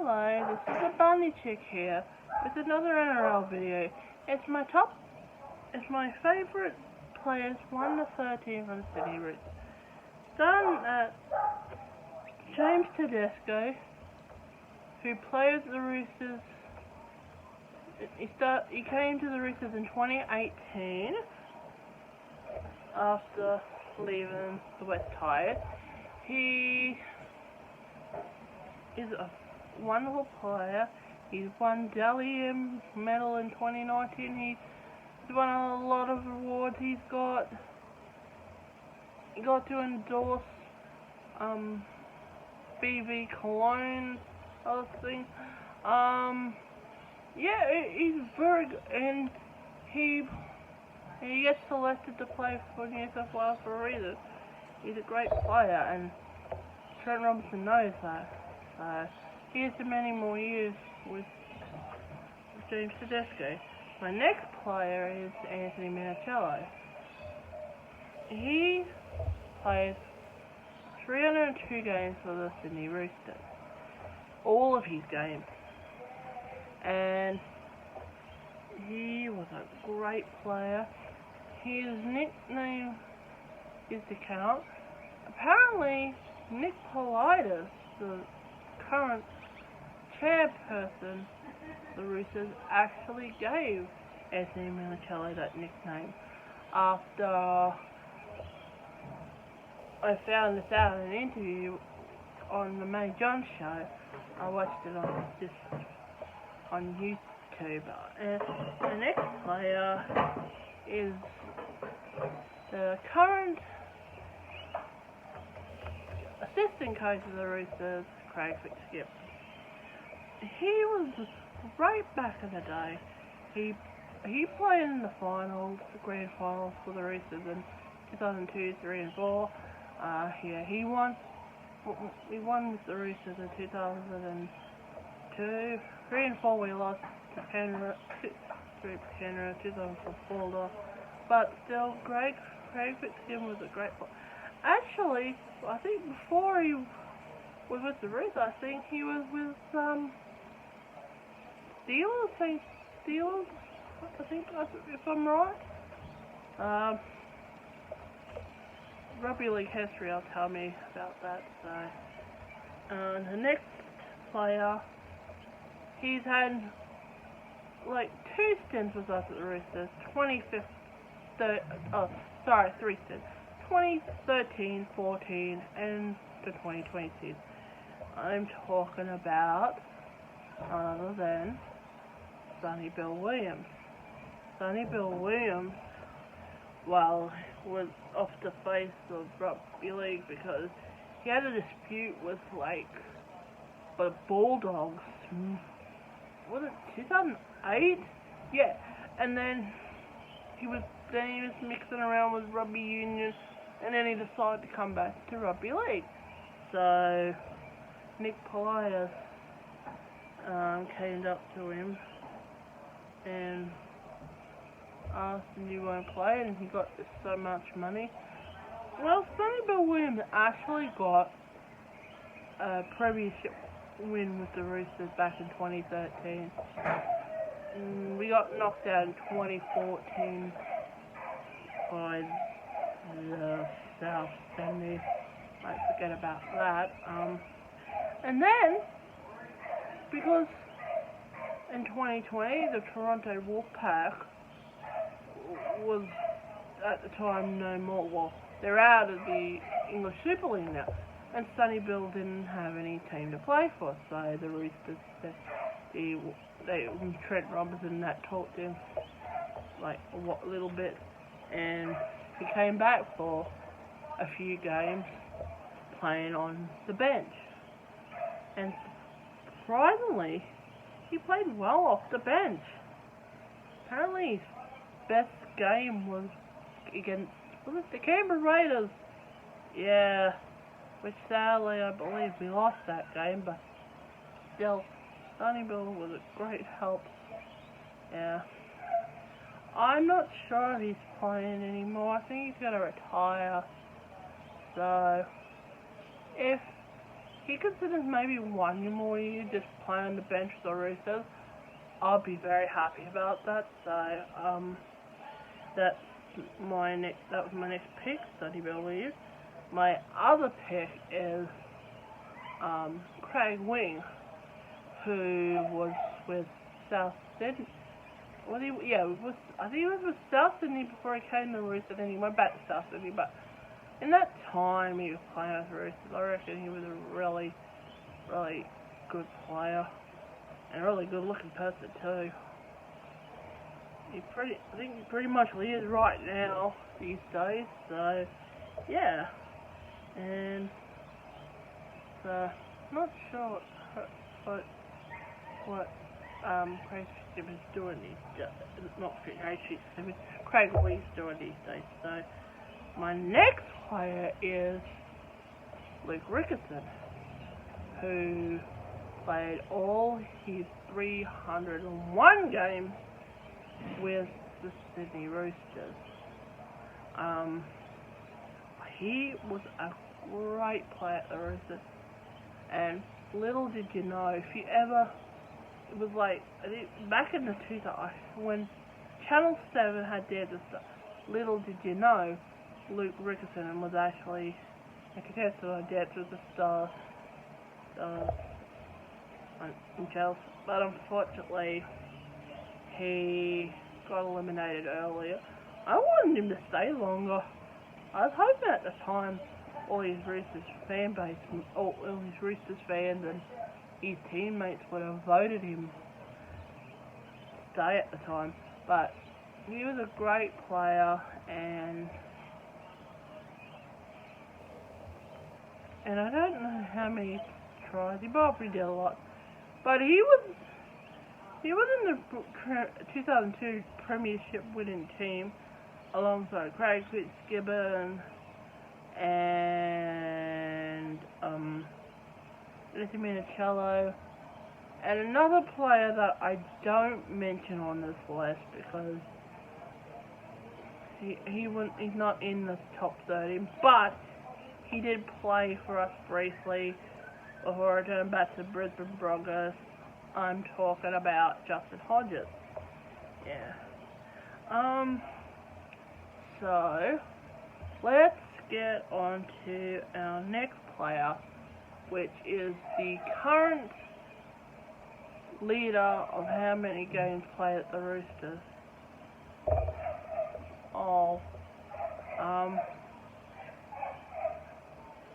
Hello, this is the Bunny Chick here with another NRL video. It's my favourite players 1 to 13 from Sydney Roosters. Starting at James Tedesco, who played with the Roosters. He came to the Roosters in 2018 after leaving the West Tigers. He is a wonderful player. He's won Dalian medal in 2019. He's won a lot of awards. He got to endorse BV Cologne, other things. Yeah, he's very good, and he gets selected to play for New South Wales for a reason. He's a great player, and Trent Robinson knows that. Here's to many more years with James Tedesco. My next player is Anthony Minicello. He plays 302 games for the Sydney Roosters. All of his games. And he was a great player. His nickname is the Count. Apparently, Nick Politis, the current chairperson of the Roosters, actually gave Anthony Minicello that nickname after I found this out in an interview on the May John show. I watched it on YouTube. And the next player is the current assistant coach of the Roosters, Craig Fitzgibbon. He was right back in the day. He played in the finals, the grand finals for the Roosters in 2002, 3 and 4. He won with the Roosters in 2002. 3 and 4 we lost to Penrith, 2004. But still, Craig Fitzgibbon was a great player. Actually, I think before he was with the Roosters, I think he was with Steelers. I think, if I'm right. Rugby league history will tell me about that. So, the next player, he's had like 2 stints with us at the Roosters. 3 stints. 2013, 14, and to 2022. I'm talking about none other than Sonny Bill Williams. Sonny Bill Williams, well, was off the face of rugby league because he had a dispute with the Bulldogs. Was it 2008? Yeah, and then he was mixing around with rugby union, and then he decided to come back to rugby league. So Nick Politis came up to him and asked if he won't play, and he got so much money. Well, Sonny Bill Williams actually got a premiership win with the Roosters back in 2013. We got knocked out in 2014 by the South Sydney. I forget about that. And then, because in 2020 the Toronto Wolfpack was at the time no more. Well, they're out of the English Super League now, and Sonny Bill didn't have any team to play for, so the Roosters, Trent Robinson that talked to him a little bit, and he came back for a few games playing on the bench, and surprisingly he played well off the bench. Apparently his best game was against the Canberra Raiders. Yeah, which sadly I believe we lost that game, but still, Sonny Bill was a great help. Yeah. I'm not sure if he's playing anymore. I think he's going to retire. So, if he considers maybe 1 more year just playing on the bench with the Roosters, I'll be very happy about that. So that was my next pick, Sonny Bill Williams. My other pick is Craig Wing, who was with South Sydney. I think he was with South Sydney before he came to the Roosters, and he went back to South Sydney. But in that time he was playing with the Roosters, I reckon he was a really, really good player and a really good-looking person too. I think he pretty much is right now these days. So yeah, and not sure what Craig is doing these days. Not Craig Lee's doing these days. So my next player is Luke Ricketson, who played all his 301 games with the Sydney Roosters. He was a great player at the Roosters, and little did you know, it was like, I think back in the 2000s, when Channel 7 had theirs, little did you know, Luke Ricketson was actually a contestant on Dance with the Star in Chelsea, but unfortunately he got eliminated earlier. I wanted him to stay longer. I was hoping at the time all his Roosters fan base, all his Roosters fans and his teammates would have voted him to stay at the time. But he was a great player, and I don't know how many tries. He probably did a lot. But he was in the 2002 Premiership winning team alongside Craig Fitzgibbon and Anthony Minicello, and another player that I don't mention on this list because he's not in the top 30, but he did play for us briefly before I turned back to Brisbane Broncos. I'm talking about Justin Hodges. Yeah. So let's get on to our next player, which is the current leader of how many games played at the Roosters.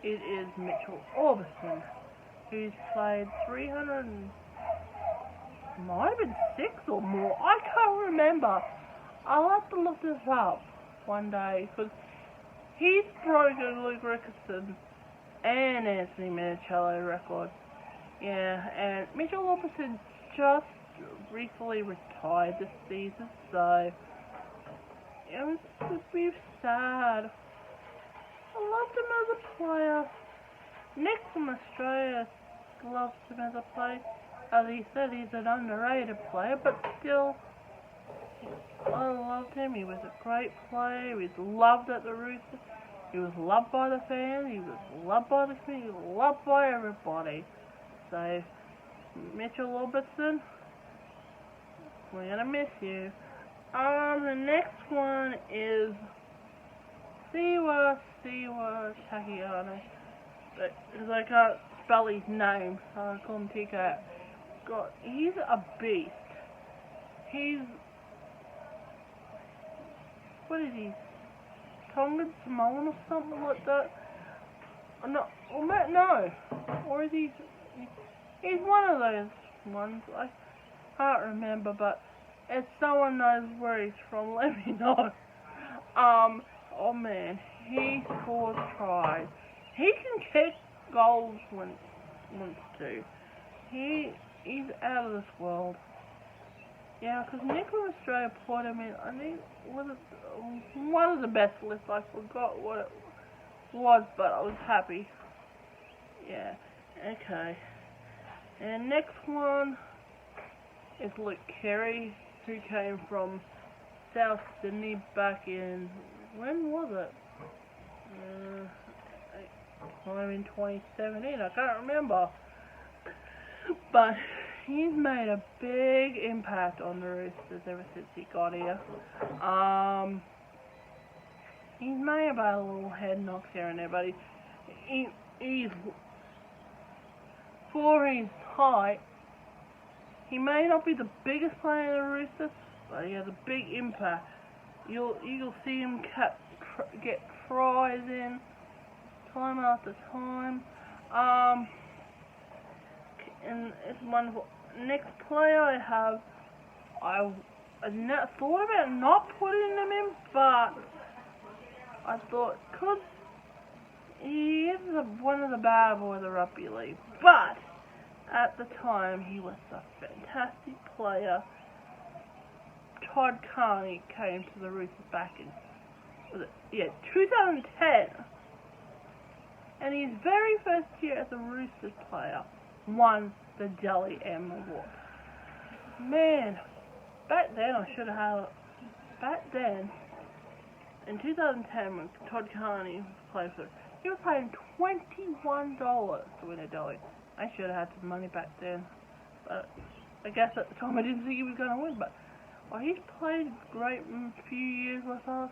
It is Mitchell Orbison, who's played 300 might have been 6 or more. I can't remember. I'll have to look this up one day, because he's broken Luke Ricketson and Anthony Minicello record. Yeah, and Mitchell Orbison just briefly retired this season, so it was a bit sad. I loved him as a player. Nick from Australia loves him as a player. As he said, he's an underrated player, but still, I loved him. He was a great player. He was loved at the Roosters. He was loved by the fans. He was loved by the community. He was loved by everybody. So, Mitchell Orbison, we're gonna miss you. The next one is Siwa Takiano, because I can't spell his name, so I call him TK. God, he's a beast. What is he? Tongan Samoan or something like that? No, or is he? He's one of those ones. I can't remember, but if someone knows where he's from, let me know. Oh man, he scores tries. He can kick goals when he wants to. He's out of this world. Yeah, because Nick from Australia put him in, I think, was it one of the best lists. I forgot what it was, but I was happy. Yeah, okay. And next one is Luke Keary, who came from South Sydney back in, when was it? time in 2017. I can't remember. But he's made a big impact on the Roosters ever since he got here. He's made about a little head knocks here and there, but he's for his height, he may not be the biggest player in the Roosters, but he has a big impact. You'll see him get tries in time after time. And it's wonderful. Next player I have, I thought about not putting him in, but I thought, because he is one of the bad boys of the rugby league, but at the time he was a fantastic player. Todd Carney came to the Roosters back in 2010, and his very first year as a Roosters player won the Jelly M Award. Man, back then I should have had it. Back then, in 2010, when Todd Carney was playing for, he was paying $21 to win a Jelly. I should have had some money back then, but I guess at the time I didn't think he was going to win. But he's played great a few years with us,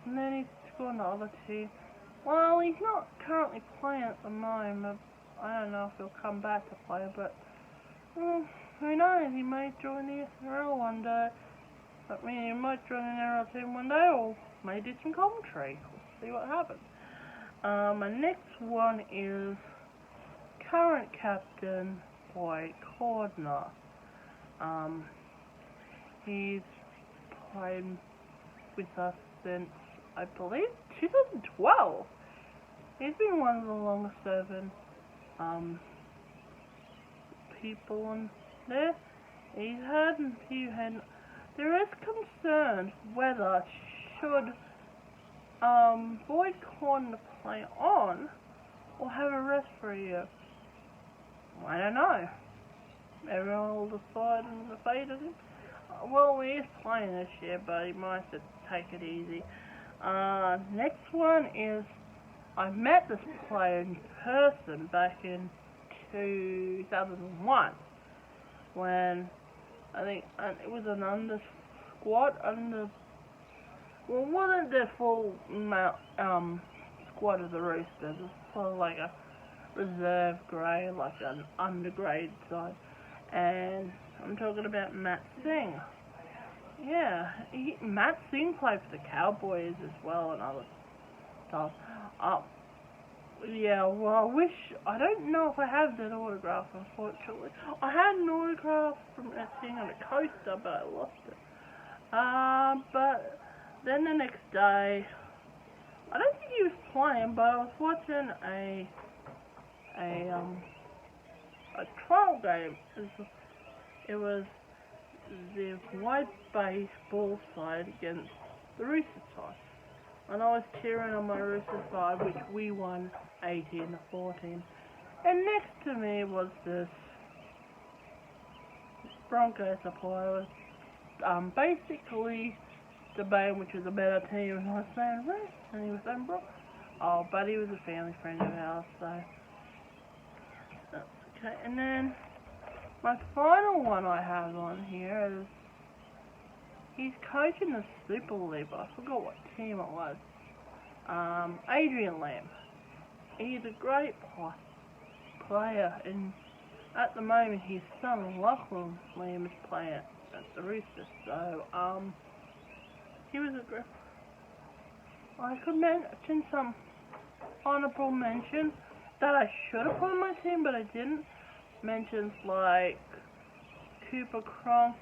and then he's gone to other teams. Well, he's not currently playing at the moment. I don't know if he'll come back to play, but who knows? He may join the SRL one day. I mean, he might join an NRL team one day, or may do some commentary. We'll see what happens. My next one is current captain Boyd Cordner. He's played with us since, I believe, 2012. He's been one of the longest serving people on there. He's had a few there is concern whether should Boyd Cordner play on or have a rest for a year. I don't know. Everyone will decide in the fate of him. Well, he is playing this year, but he might have to take it easy. Next one is, I met this player in person back in 2001 when I think it was an squad, well, it wasn't the full squad of the Roosters. It was sort of like a reserve grade, like an undergrade side. And I'm talking about Matt Singh. Yeah, Matt Singh played for the Cowboys as well and other stuff. Yeah, well, I don't know if I have that autograph, unfortunately. I had an autograph from Matt Singh on a coaster, but I lost it. But then the next day, I don't think he was playing, but I was watching a trial game. It was the white baseball side against the Roosters side, and I was cheering on my Roosters side, which we won 18-14. And next to me was this Broncos supporter, basically debating which was a better team, and I was saying Roosters, and he was saying Broncos. Oh, but he was a family friend of ours, so that's okay. And then my final one I have on here is, he's coaching the Super League, but I forgot what team it was. Adrian Lamb. He's a great player, and at the moment his son Lachlan Lamb is playing at the Roosters, so he was a great. I could mention some honourable mentions that I should have put on my team, but I didn't. Mentions like Cooper Cronk.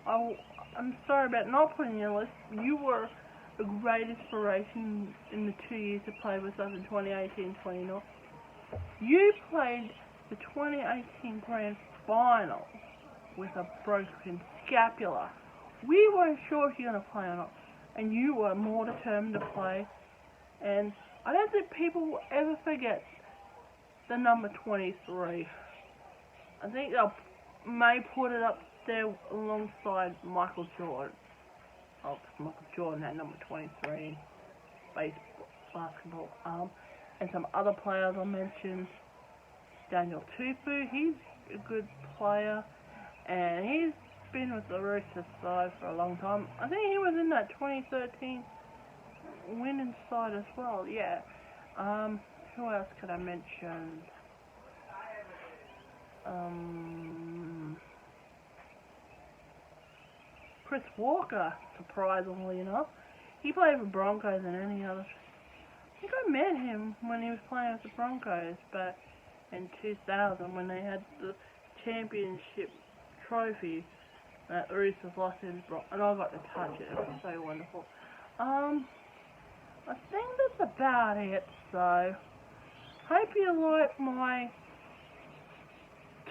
I'm sorry about not putting your list. You were a great inspiration in the 2 years you played with us in 2018-2019. You played the 2018 Grand Final with a broken scapula. We weren't sure if you were going to play or not, and you were more determined to play. And I don't think people will ever forget the number 23. I think they may put it up there alongside Michael Jordan. Oh, Michael Jordan had number 23 in basketball. And some other players I mentioned, Daniel Tupu, he's a good player, and he's been with the Roosters side for a long time. I think he was in that 2013 winning side as well, yeah. Who else could I mention? Chris Walker, surprisingly enough. He played for Broncos and any other. I think I met him when he was playing with the Broncos back in 2000 when they had the championship trophy that the Roosters lost in and I got to touch it. It was so wonderful. I think that's about it, so hope you like my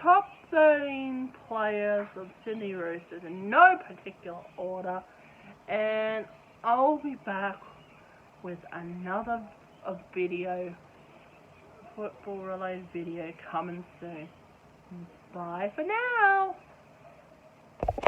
top 13 players of Sydney Roosters in no particular order, and I'll be back with another video, football related video coming soon. Bye for now.